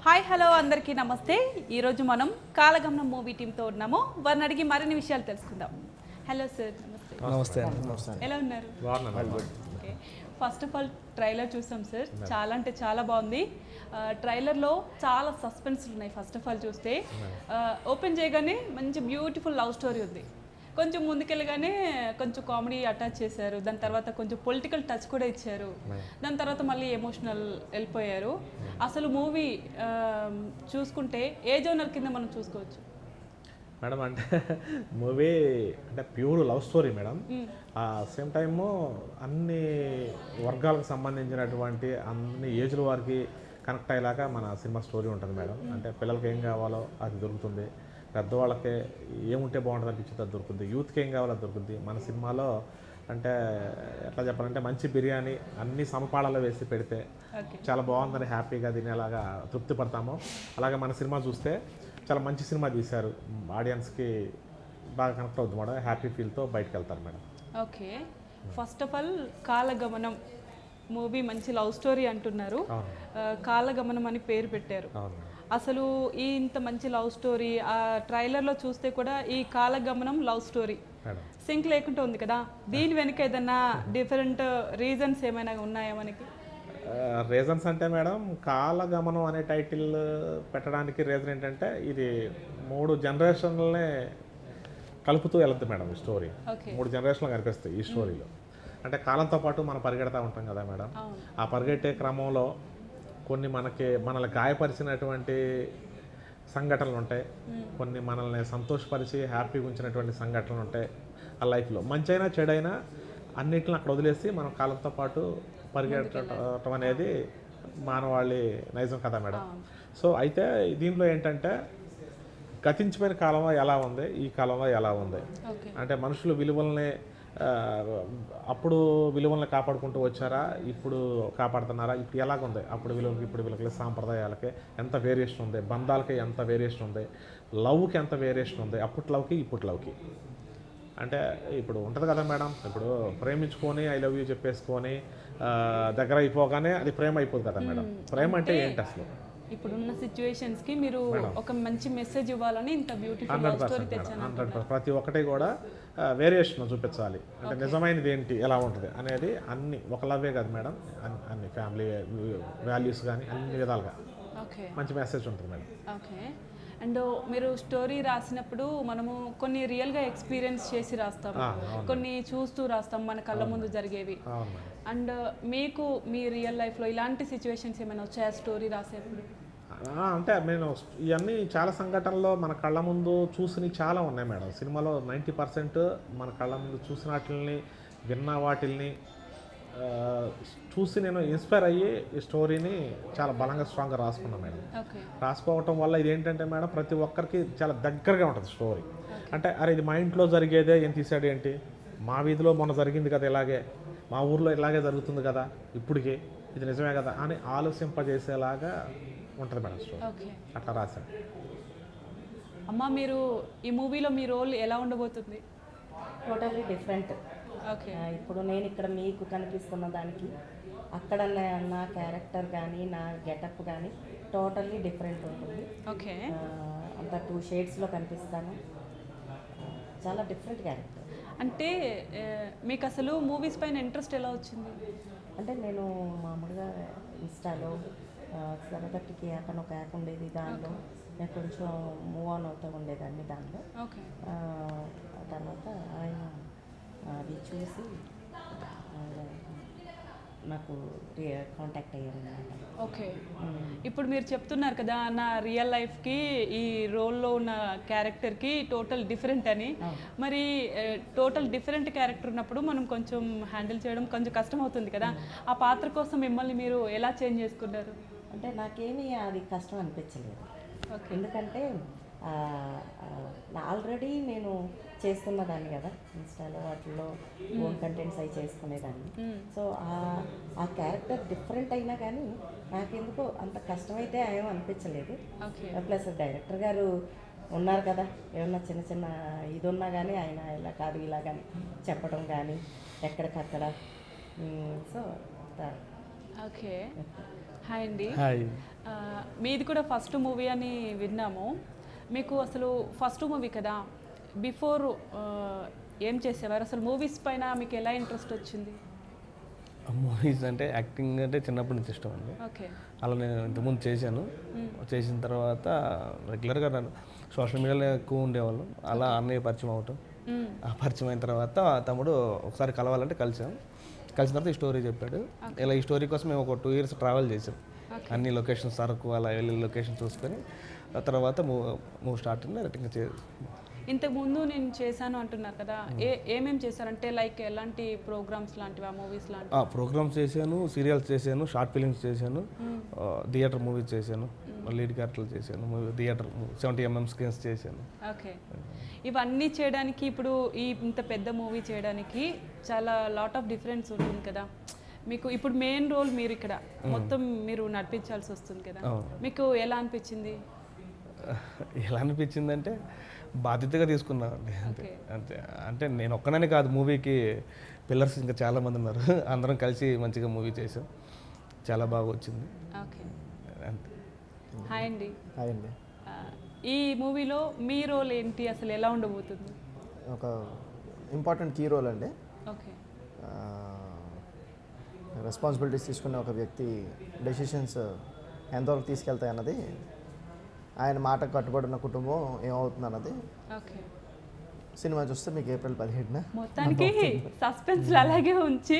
Hi hello అందరికీ నమస్తే. ఈరోజు మనం కాలగమనం మూవీ టీంతో ఉన్నాము. వారిని అడిగి మరిన్ని విషయాలు తెలుసుకుందాం. హలో సార్, నమస్తే. నమస్తే. ఎలా ఉన్నారు? Okay, first of all trailer చూసాం సార్, చాలా అంటే చాలా బాగుంది. ట్రైలర్లో చాలా సస్పెన్స్లు ఉన్నాయి. ఫస్ట్ ఆఫ్ ఆల్ చూస్తే ఓపెన్ చేయగానే మంచి బ్యూటిఫుల్ లవ్ స్టోరీ ఉంది. కొంచెం ముందుకెళ్ళగానే కొంచెం కామెడీ అటాచ్ చేశారు. దాని తర్వాత కొంచెం పొలిటికల్ టచ్ కూడా ఇచ్చారు. దాని తర్వాత మళ్ళీ ఎమోషనల్ వెళ్ళిపోయారు. అసలు మూవీ చూసుకుంటే ఏ జోనర్ కింద మనం చూసుకోవచ్చు మేడం? అంటే మూవీ అంటే pure love story madam. Same time అన్ని వర్గాలకు సంబంధించినటువంటి అన్ని ఏజ్ల వారికి కనెక్ట్ అయ్యేలాగా మన సినిమా స్టోరీ ఉంటుంది మేడం. అంటే పిల్లలకి ఏం కావాలో అది దొరుకుతుంది, పెద్దవాళ్ళకి ఏముంటే బాగుంటుంది అనిపించింది అది దొరుకుతుంది, యూత్కి ఏం కావాలో అది దొరుకుతుంది. మన సినిమాలో అంటే ఎట్లా చెప్పాలంటే మంచి బిర్యానీ అన్ని సమపాళాలు వేసి పెడితే చాలా బాగుందని హ్యాపీగా తినేలాగా తృప్తి పడతాము. అలాగే మన సినిమా చూస్తే చాలా మంచి సినిమా తీశారు, ఆడియన్స్కి బాగా కనెక్ట్ అవుతుంది మేడం. హ్యాపీ ఫీల్తో బయటకు వెళ్తారు madam. Okay, first of all Kalagamanam movie మంచి లవ్ స్టోరీ అంటున్నారు. కాలగమనం అని పేరు పెట్టారు. అసలు ఈ ఇంత మంచి లవ్ స్టోరీ ఆ ట్రైలర్లో చూస్తే కూడా ఈ కాలగమనం లవ్ స్టోరీ సింక్ లేకుండా ఉంది కదా, దీని వెనుక ఏదైనా డిఫరెంట్ రీజన్స్ ఏమైనా ఉన్నాయా మనకి? రీజన్స్ అంటే మేడం, కాలగమనం అనే టైటిల్ పెట్టడానికి రీజన్ ఏంటంటే ఇది 3 జనరేషన్లనే కలుపుతూ వెళ్తుంది మేడం ఈ స్టోరీ. 3 జనరేషన్లు కనిపిస్తాయి ఈ స్టోరీలో. అంటే కాలంతో పాటు మనం పరిగెడతా ఉంటాం కదా మేడం. ఆ పరిగెట్టే క్రమంలో కొన్ని మనల్ని గాయపరిచినటువంటి సంఘటనలు ఉంటాయి, కొన్ని మనల్ని సంతోషపరిచి హ్యాపీగా ఉంచినటువంటి సంఘటనలు ఉంటాయి ఆ లైఫ్లో. మంచైనా చెడైనా అన్నిటిని అక్కడ వదిలేసి మనం కాలంతో పాటు పరిగెట్టడం అనేది మానవాళి నైజం కదా మేడం. సో అయితే దీంట్లో ఏంటంటే గతించిపోయిన కాలంలో ఎలా ఉంది, ఈ కాలంలో ఎలా ఉంది అంటే మనుషులు విలువల్ని అప్పుడు విలువలను కాపాడుకుంటూ వచ్చారా, ఇప్పుడు కాపాడుతున్నారా, ఇప్పుడు ఎలాగుంది, అప్పుడు విలువలకి ఇప్పుడు విలువలకి సాంప్రదాయాలకి ఎంత వేరియేషన్ ఉంది, బంధాలకి ఎంత వేరియేషన్ ఉంది, లవ్కి ఎంత వేరియేషన్ ఉంది, అప్పటి లవ్కి ఇప్పటి లవ్కి. అంటే ఇప్పుడు ఉంటుంది కదా మేడం, ఇప్పుడు ప్రేమించుకొని ఐ లవ్ యూ చెప్పేసుకొని దగ్గర అయిపోగానే అది ప్రేమ అయిపోదు కదా మేడం. ప్రేమ అంటే ఏంటి అసలు? ఇప్పుడున్న సిచ్యువేషన్స్కి మీరు ఒక మంచి మెసేజ్ ఇవ్వాలని ఇంత బ్యూటిఫుల్ లవ్ స్టోరీ తెచ్చాను. 100% ప్రతి ఒక్కటి కూడా వేరియేషన్ చూపించాలి. అంటే నిజమైనది ఏంటి, ఎలా ఉంటుంది అనేది అన్ని ఒక లవ్వే కాదు మేడం, అన్ని ఫ్యామిలీ వాల్యూస్ కానీ అన్ని విధాలుగా మంచి మెసేజ్ ఉంటుంది మేడం. ఓకే, అండ్ మీరు స్టోరీ రాసినప్పుడు మనము కొన్ని రియల్గా ఎక్స్పీరియన్స్ చేసి రాస్తాం, కొన్ని చూస్తూ రాస్తాం మన కళ్ళ ముందు జరిగేవి. అండ్ మీకు మీ రియల్ లైఫ్లో ఇలాంటి సిచ్యువేషన్స్ ఏమైనా వచ్చాయా స్టోరీ రాసేప్పుడు? అంటే నేను ఇవన్నీ చాలా సంఘటనలో మన కళ్ళ ముందు చూసినవి చాలా ఉన్నాయి మేడం. సినిమాలో 90% మన కళ్ళ ముందు చూసిన వాటిని విన్న వాటిల్ని చూసి నేను ఇన్స్పైర్ అయ్యి ఈ స్టోరీని చాలా బలంగా స్ట్రాంగ్గా రాసుకున్నాను మేడం. రాసుకోవటం వల్ల ఇదేంటంటే మేడం ప్రతి ఒక్కరికి చాలా దగ్గరగా ఉంటుంది స్టోరీ. అంటే అరే ఇది మా ఇంట్లో జరిగేదే ఏం తీసాడు ఏంటి, మా వీధిలో మొన్న జరిగింది కదా ఇలాగే, మా ఊర్లో ఇలాగే జరుగుతుంది కదా ఇప్పటికి, ఇది నిజమే కదా అని ఆలోచింపజేసేలాగా ఉంటుంది మేడం స్టోరీ. అట్లా రాశాను. అమ్మ, మీరు ఈ మూవీలో మీ రోల్ ఎలా ఉండబోతుంది? Totally different. ఇప్పుడు నేను ఇక్కడ మీకు కనిపిస్తున్న దానికి అక్కడ నా క్యారెక్టర్ కానీ నా గెటప్ కానీ టోటల్లీ డిఫరెంట్ ఉంటుంది. అంత 2 షేడ్స్లో కనిపిస్తాను. చాలా డిఫరెంట్ క్యారెక్టర్. అంటే మీకు అసలు మూవీస్ పైన ఇంట్రెస్ట్ ఎలా వచ్చింది? అంటే నేను మామూలుగా ఇన్స్టాలో సరదట్టుకి అతను ఒక యాప్ ఉండేది, దానిలో నేను కొంచెం మూవ్ ఆన్ అవుతూ ఉండేదాన్ని దానిలో. తర్వాత ఆయన అది చూసి నాకు కాంటాక్ట్ అయ్యారు అన్నమాట. ఓకే, ఇప్పుడు మీరు చెప్తున్నారు కదా నా రియల్ లైఫ్కి ఈ రోల్లో ఉన్న క్యారెక్టర్కి టోటల్ డిఫరెంట్ అని. మరి టోటల్ డిఫరెంట్ క్యారెక్టర్ ఉన్నప్పుడు మనం కొంచెం హ్యాండిల్ చేయడం కొంచెం కష్టం అవుతుంది కదా, ఆ పాత్ర కోసం మిమ్మల్ని మీరు ఎలా చేంజ్ చేసుకున్నారు? అంటే నాకేమీ అది కష్టం అనిపించలేదు. ఎందుకంటే ఆల్రెడీ నేను చేస్తున్నదాన్ని కదా ఇన్స్టాలో వాటిల్లో ఓన్ కంటెంట్స్ అవి చేసుకునేదాన్ని. సో ఆ క్యారెక్టర్ డిఫరెంట్ అయినా కానీ నాకెందుకో అంత కష్టమైతే ఏమో అనిపించలేదు. ప్లస్ డైరెక్టర్ గారు ఉన్నారు కదా, ఏమన్నా చిన్న చిన్న ఇది ఉన్నా కానీ ఆయన ఇలా కాదు ఇలా కానీ చెప్పడం కానీ ఎక్కడికక్కడ. సో ఓకే, హాయ్ అండి. మీది కూడా ఫస్ట్ మూవీ అని విన్నాము. మీకు అసలు ఫస్ట్ మూవీ కదా, బిఫోర్ ఏం చేసేవారు? అసలు మూవీస్ పైన మీకు ఎలా ఇంట్రెస్ట్ వచ్చింది? మూవీస్ అంటే యాక్టింగ్ అంటే చిన్నప్పటి నుంచి ఇష్టం అండి. ఓకే. అలా నేను ఇంతకుముందు చేశాను. చేసిన తర్వాత రెగ్యులర్గా నన్ను సోషల్ మీడియాలో ఎక్కువ ఉండేవాళ్ళం. అలా అన్నయ్య పరిచయం అవటం, ఆ పరిచయం అయిన తర్వాత తమ్ముడు ఒకసారి కలవాలంటే కలిసిన తర్వాత ఈ స్టోరీ చెప్పాడు. ఇలా ఈ స్టోరీ కోసం మేము ఒక 2 years ట్రావెల్ చేసాం. అన్ని లొకేషన్స్ అరకు అలా వెళ్ళి లొకేషన్ చూసుకొని ఆ తర్వాత మూవ్ స్టార్ట్ అయింది. డైరెక్ట్గా ఇంతకుముందు నేను చేశాను అంటున్నారు కదా, ఏమేమి చేశారంటే లైక్ ఎలాంటి ప్రోగ్రామ్స్ లాంటివి, మూవీస్ లాంటివి? ప్రోగ్రామ్స్ చేశాను, సీరియల్స్ చేశాను, షార్ట్ ఫిలిమ్స్ చేశాను, థియేటర్ మూవీస్ చేశాను, లీడ్ క్యారెక్టర్లు చేశాను, థియేటర్ 70mm స్క్రీన్స్ చేశాను. ఓకే. ఇవన్నీ చేయడానికి ఇప్పుడు ఇంత పెద్ద మూవీ చేయడానికి చాలా లాట్ ఆఫ్ డిఫరెన్స్ ఉంటుంది కదా మీకు. ఇప్పుడు మెయిన్ రోల్ మీరు ఇక్కడ మొత్తం మీరు నడిపించాల్సి వస్తుంది కదా, మీకు ఎలా అనిపించింది? ఎలా అనిపించిందంటే బాధ్యతగా తీసుకున్నామండి. అంతే అంతే. అంటే నేను ఒక్కననే కాదు, మూవీకి పిల్లర్స్ ఇంకా చాలామంది ఉన్నారు. అందరం కలిసి మంచిగా మూవీ చేసాం, చాలా బాగా వచ్చింది. ఓకే. అంతే. హాయ్ అండి. హాయ్ అండి. ఈ మూవీలో మీ రోల్ ఏంటి, అసలు ఎలా ఉండబోతుంది? ఒక ఇంపార్టెంట్ కీ రోల్ అండి. ఓకే. రెస్పాన్సిబిలిటీస్ తీసుకునే ఒక వ్యక్తి డెసిషన్స్ ఎంతవరకు తీసుకెళ్తాయి అన్నది, ఆయన మాటకు కట్టుబడిన కుటుంబం ఏమవుతుంది అన్నది ఓకే. సినిమా చూస్తే మీకు April 17న మొత్తానికి సస్పెన్స్ అలాగే ఉంచి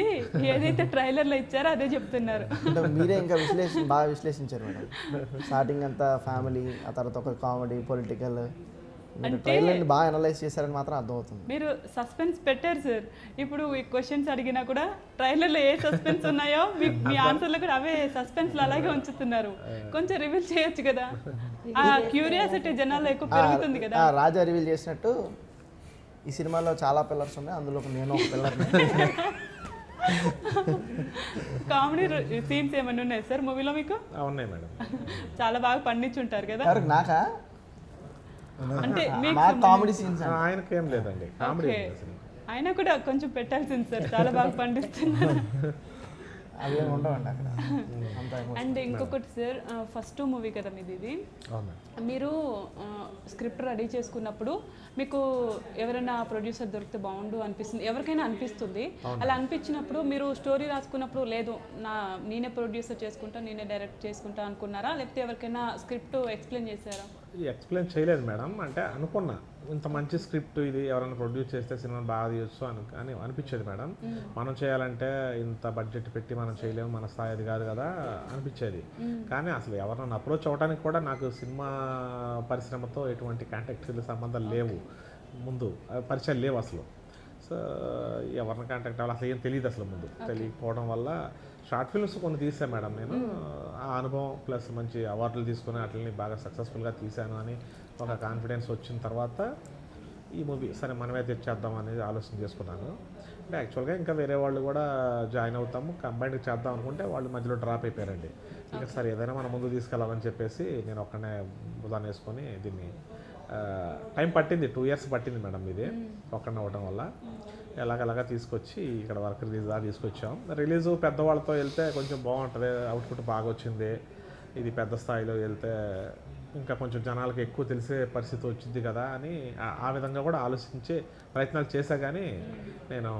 ఏదైతే ట్రైలర్లో ఇచ్చారో అదే చెప్తున్నారు. అంటే మీరే ఇంకా బాగా విశ్లేషించారు మేడం. స్టార్టింగ్ అంతా ఫ్యామిలీ, ఆ తర్వాత ఒక కామెడీ, పొలిటికల్, ట్రైలర్ని బాగా అనలైజ్ చేశారని మాత్రం అర్థమవుతుంది. మీరు సస్పెన్స్ పెట్టారు సార్. ఇప్పుడు ఈ క్వశ్చన్స్ అడిగినా కూడా ట్రైలర్లో ఏ సస్పెన్స్ ఉన్నాయో మీ ఆన్సర్లో కూడా అవే సస్పెన్స్లో అలాగే ఉంచుతున్నారు. కొంచెం రివీల్ చేయొచ్చు కదా, ఆ క్యూరియాసిటీ జనాల్లో ఎక్కువ పెరుగుతుంది కదా. రాజా రివీల్ చేసినట్టు ఈ సినిమాలో చాలా పిల్లర్స్ ఉన్నాయి, అందులో నేను ఒక పిల్లర్. కామెడీ సీన్స్ ఏమైనా ఉన్నాయి సార్ మూవీలో మీకు? ఉన్నాయి మేడం. చాలా బాగా పండించుంటారు కదా. నాకా అంటే కామెడీ సీన్స్ ఆయనకేం లేదండి, కామెడీ. అయినా కూడా కొంచెం పెట్టాల్సింది సార్, చాలా బాగా పండిస్తున్నారు. అవి ఉండవండి అక్కడ. అండ్ ఇంకొకటి సార్, ఫస్ట్ మూవీ కదా మీది ఇది. మీరు స్క్రిప్ట్ రెడీ చేసుకున్నప్పుడు మీకు ఎవరైనా ప్రొడ్యూసర్ దొరికితే బాగుండు అనిపిస్తుంది, ఎవరికైనా అనిపిస్తుంది. అలా అనిపించినప్పుడు మీరు స్టోరీ రాసుకున్నప్పుడు లేదు నేనే ప్రొడ్యూసర్ చేసుకుంటా, నేనే డైరెక్ట్ చేసుకుంటా అనుకున్నారా, లేకపోతే ఎవరికైనా స్క్రిప్ట్ ఎక్స్ప్లెయిన్ చేశారా? ఎక్స్ప్లెయిన్ చేయలేదు మేడం. అంటే అనుకున్నా ఇంత మంచి స్క్రిప్ట్ ఇది ఎవరైనా ప్రొడ్యూస్ చేస్తే సినిమా బాగా తీయొచ్చు అని అనిపించేది మేడం. మనం చేయాలంటే ఇంత బడ్జెట్ పెట్టి మనం చేయలేము, మన స్థాయి అది కాదు కదా అనిపించేది. కానీ అసలు ఎవరైనా అప్రోచ్ అవ్వడానికి కూడా నాకు సినిమా పరిశ్రమతో ఎటువంటి కాంటాక్ట్ సంబంధాలు లేవు, ముందు పరిచయాలు లేవు అసలు. సో ఎవరిని కాంటాక్ట్ అవ్వాలి అసలు ఏం తెలియదు అసలు, ముందు తెలియకపోవడం వల్ల షార్ట్ ఫిల్మ్స్ కొన్ని తీసాను మేడం నేను. ఆ అనుభవం ప్లస్ మంచి అవార్డులు తీసుకుని వాటిని బాగా సక్సెస్ఫుల్గా తీశాను అని ఒక కాన్ఫిడెన్స్ వచ్చిన తర్వాత ఈ మూవీ సరే మనమే తెచ్చేద్దాం అనేది ఆలోచన చేసుకున్నాను. అంటే యాక్చువల్గా ఇంకా వేరే వాళ్ళు కూడా జాయిన్ అవుతాము, కంబైన్డ్ చేద్దాం అనుకుంటే వాళ్ళు మధ్యలో డ్రాప్ అయిపోయారండి. ఇంకా సరే ఏదైనా మనం ముందు తీసుకెళ్ళాలని చెప్పేసి నేను ఒక్కనే బుధాన్ని వేసుకొని దీన్ని టైం పట్టింది, 2 years పట్టింది మేడం ఇది ఒక్కడిని అవ్వడం వల్ల. ఎలాగలాగా తీసుకొచ్చి ఇక్కడ వరకు రిలీజ్ దాకా తీసుకొచ్చాం. రిలీజు పెద్దవాళ్ళతో వెళ్తే కొంచెం బాగుంటుంది, అవుట్పుట్ బాగా వచ్చింది. ఇది పెద్ద స్థాయిలో వెళ్తే ఇంకా కొంచెం జనాలకు ఎక్కువ తెలిసే పరిస్థితి వచ్చింది కదా అని ఆ విధంగా కూడా ఆలోచించే ప్రయత్నాలు చేశా. కానీ నేను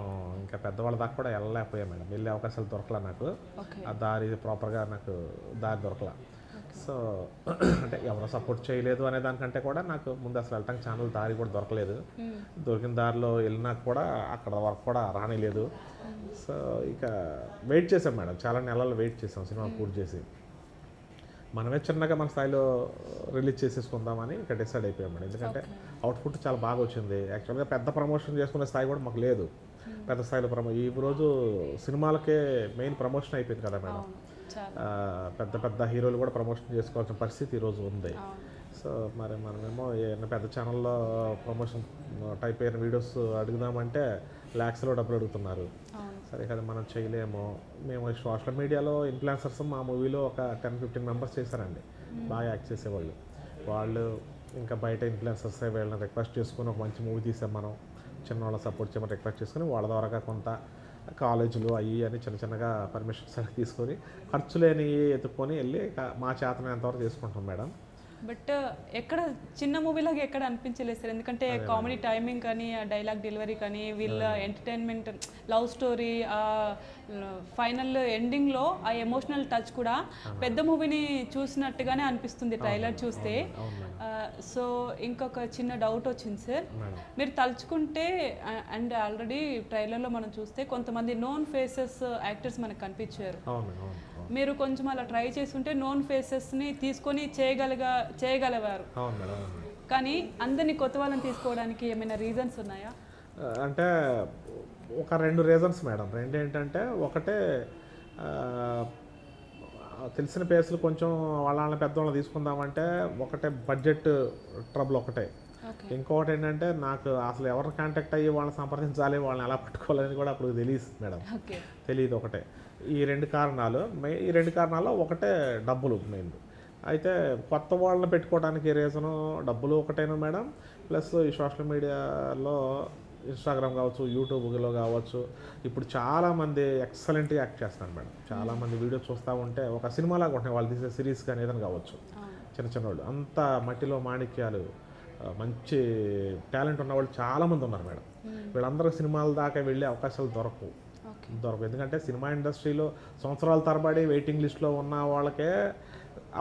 ఇంకా పెద్దవాళ్ళ దాకా కూడా వెళ్ళలేకపోయా మేడం, వెళ్ళే అవకాశాలు దొరకలా నాకు. ఆ దారి ప్రాపర్గా నాకు దారి దొరకలా. సో అంటే ఎవరో సపోర్ట్ చేయలేదు అనే దానికంటే కూడా నాకు ముందు అసలు వెళ్ళటానికి ఛానల్ దారి కూడా దొరకలేదు. దొరికిన దారిలో వెళ్ళినా కూడా అక్కడ వరకు కూడా రానిలేదు. సో ఇక వెయిట్ చేసాం మేడం, చాలా నెలలు వెయిట్ చేసాం సినిమా పూర్తి చేసి. మనమే చిన్నగా మన స్థాయిలో రిలీజ్ చేసేసుకుందామని ఇక్కడ డిసైడ్ అయిపోయాం మేడం. ఎందుకంటే అవుట్పుట్ చాలా బాగా వచ్చింది. యాక్చువల్గా పెద్ద ప్రమోషన్ చేసుకునే స్థాయి కూడా మాకు లేదు, పెద్ద స్థాయిలో ఈ రోజు సినిమాలకే మెయిన్ ప్రమోషన్ అయిపోయింది కదా మేడం. పెద్ద పెద్ద హీరోలు కూడా ప్రమోషన్ చేసుకోవాల్సిన పరిస్థితి ఈరోజు ఉంది. సో మరి మనమేమో ఏమైనా పెద్ద ఛానల్లో ప్రమోషన్ టైప్ అయిన వీడియోస్ అడుగుదామంటే ల్యాక్స్లో డబ్బులు అడుగుతున్నారు. సరే కదా మనం చేయలేము. మేము సోషల్ మీడియాలో ఇన్ఫ్లుయెన్సర్స్ మా మూవీలో ఒక 10-15 మెంబర్స్ చేశారండి, బాగా యాక్ట్ చేసేవాళ్ళు. వాళ్ళు ఇంకా బయట ఇన్ఫ్లుయెన్సర్స్ వీళ్ళని రిక్వెస్ట్ చేసుకుని ఒక మంచి మూవీ తీసాం మనం, చిన్నవాళ్ళ సపోర్ట్ చేయమని రిక్వెస్ట్ చేసుకుని వాళ్ళ ద్వారా కొంత కాలేజీలు అవి అని చిన్న చిన్నగా పర్మిషన్స్ అవి తీసుకొని ఖర్చు లేని ఎత్తుక్కొని వెళ్ళి మా చేతనంతవరకు తీసుకుంటాం మేడం. బట్ ఎక్కడ చిన్న మూవీలాగా ఎక్కడ అనిపించలేదు సార్, ఎందుకంటే కామెడీ టైమింగ్ కానీ ఆ డైలాగ్ డెలివరీ కానీ వీళ్ళ ఎంటర్టైన్మెంట్ లవ్ స్టోరీ ఫైనల్ ఎండింగ్లో ఆ ఎమోషనల్ టచ్ కూడా పెద్ద మూవీని చూసినట్టుగానే అనిపిస్తుంది ట్రైలర్ చూస్తే. సో ఇంకొక చిన్న డౌట్ వచ్చింది సార్, మీరు తలుచుకుంటే అండ్ ఆల్రెడీ ట్రైలర్లో మనం చూస్తే కొంతమంది నోన్ ఫేసెస్ యాక్టర్స్ మనకు కనిపించారు. మీరు కొంచెం అలా ట్రై చేస్తుంటే నోన్ ఫేసెస్ని తీసుకొని చేయగలవారు, కానీ అందరినీ కొత్త వాళ్ళని తీసుకోవడానికి ఏమైనా రీజన్స్ ఉన్నాయా? అంటే ఒక 2 రీజన్స్ మేడం. 2 ఏంటంటే, ఒకటే తెలిసిన పేసులు కొంచెం వాళ్ళని పెద్దవాళ్ళని తీసుకుందామంటే ఒకటే బడ్జెట్ ట్రబుల్ ఒకటే. ఇంకొకటి ఏంటంటే, నాకు అసలు ఎవరిని కాంటాక్ట్ అయ్యి వాళ్ళని సంప్రదించాలి, వాళ్ళని ఎలా పట్టుకోవాలని కూడా అప్పుడు తెలియదు మేడం. తెలియదు ఒకటే. ఈ 2 కారణాలు. ఈ 2 కారణాల్లో ఒకటే డబ్బులు మెయిన్. అయితే కొత్త వాళ్ళని పెట్టుకోవడానికి రీజను డబ్బులు ఒకటేనా మేడం, ప్లస్ ఈ సోషల్ మీడియాలో ఇన్స్టాగ్రామ్ కావచ్చు, యూట్యూబ్లో కావచ్చు, ఇప్పుడు చాలామంది ఎక్సలెంట్గా యాక్ట్ చేస్తున్నారు మేడం. చాలామంది వీడియో చూస్తూ ఉంటే ఒక సినిమాలాగా ఉంటాయి వాళ్ళు తీసే సిరీస్ కానీ ఏదైనా కావచ్చు. చిన్న చిన్న వాళ్ళు అంత మట్టిలో మాణిక్యాలు, మంచి టాలెంట్ ఉన్నవాళ్ళు చాలామంది ఉన్నారు మేడం. వీళ్ళందరూ సినిమాల దాకా వెళ్ళే అవకాశాలు దొరకవు. ఎందుకంటే సినిమా ఇండస్ట్రీలో సంవత్సరాల తరబడి వెయిటింగ్ లిస్ట్లో ఉన్న వాళ్ళకే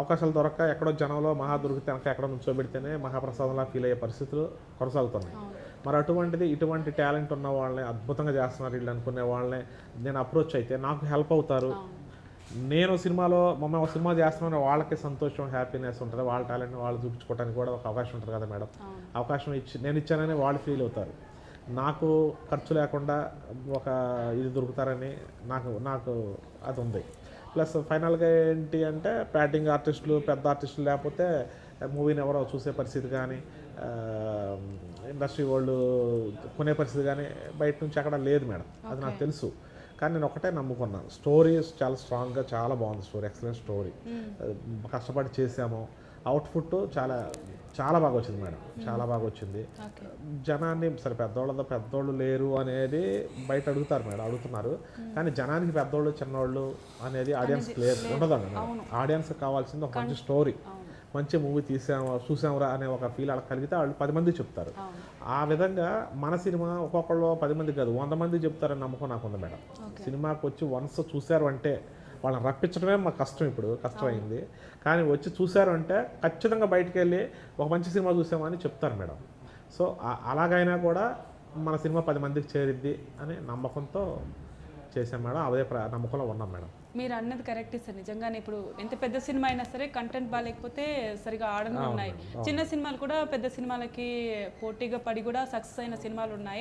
అవకాశాలు దొరక్క ఎక్కడో జనంలో మహా దొరికితే కనుక ఎక్కడో నుంచోబెడితేనే మహాప్రసాదంలా ఫీల్ అయ్యే పరిస్థితులు కొనసాగుతున్నాయి. మరి అటువంటిది ఇటువంటి టాలెంట్ ఉన్న వాళ్ళని అద్భుతంగా చేస్తున్నారు వీళ్ళు అనుకునే వాళ్ళని నేను అప్రోచ్ అయితే నాకు హెల్ప్ అవుతారు. నేను సినిమాలో ఒక సినిమా చేస్తున్నాను, వాళ్ళకి సంతోషం, హ్యాపీనెస్ ఉంటుంది. వాళ్ళ టాలెంట్ని వాళ్ళు చూపించుకోవడానికి కూడా ఒక అవకాశం ఉంటుంది కదా మేడం. అవకాశం నేను ఇచ్చానని వాళ్ళు ఫీల్ అవుతారు. నాకు ఖర్చు లేకుండా ఒక ఇది దొరుకుతారని నాకు అది ఉంది. ప్లస్ ఫైనల్గా ఏంటి అంటే, ప్యాటింగ్ ఆర్టిస్టులు, పెద్ద ఆర్టిస్టులు లేకపోతే మూవీని ఎవరో చూసే పరిస్థితి కానీ, ఇండస్ట్రీ వాళ్ళు కొనే పరిస్థితి కానీ బయట నుంచి అక్కడ లేదు మేడం. అది నాకు తెలుసు. కానీ నేను ఒకటే నమ్ముకున్నాను, స్టోరీ చాలా స్ట్రాంగ్గా, చాలా బాగుంది స్టోరీ, ఎక్సలెంట్ స్టోరీ. కష్టపడి చేసాము, అవుట్పుట్ చాలా చాలా బాగా వచ్చింది మేడం, చాలా బాగా వచ్చింది. జనాన్ని సరే పెద్దోళ్ళు లేరు అనేది బయట అడుగుతారు మేడం, అడుగుతున్నారు. కానీ జనానికి పెద్దోళ్ళు చిన్నోళ్ళు అనేది ఆడియన్స్ లేదు, ఉండదండి మేడం. ఆడియన్స్కి కావాల్సింది ఒక మంచి స్టోరీ, మంచి మూవీ చూసామురా అనే ఒక ఫీల్ అలా కలిగితే వాళ్ళు 10 మంది చెప్తారు. ఆ విధంగా మన సినిమా ఒక్కొక్కళ్ళు 10 మంది కాదు 100 మంది చెప్తారని నమ్మకం నాకు ఉంది మేడం. సినిమాకి వచ్చి వన్స్ చూశారు అంటే వాళ్ళని రప్పించడమే మాకు కష్టం, ఇప్పుడు కష్టమైంది. కానీ వచ్చి చూశారు అంటే ఖచ్చితంగా బయటికి వెళ్ళి ఒక మంచి సినిమా చూసామని చెప్తారు మేడం. సో అలాగైనా కూడా మన సినిమా 10 మందికి చేరిద్ది అనే నమ్మకంతో చేసాం మేడం. అదే నమ్మకంలో ఉన్నాం మేడం. మీరు అన్నది కరెక్టే సార్. నిజంగానే ఇప్పుడు ఎంత పెద్ద సినిమా అయినా సరే కంటెంట్ బాగాలేకపోతే సరిగా ఆడను ఉన్నాయి. చిన్న సినిమాలు కూడా పెద్ద సినిమాలకి పోటీగా పడి కూడా సక్సెస్ అయిన సినిమాలు ఉన్నాయి.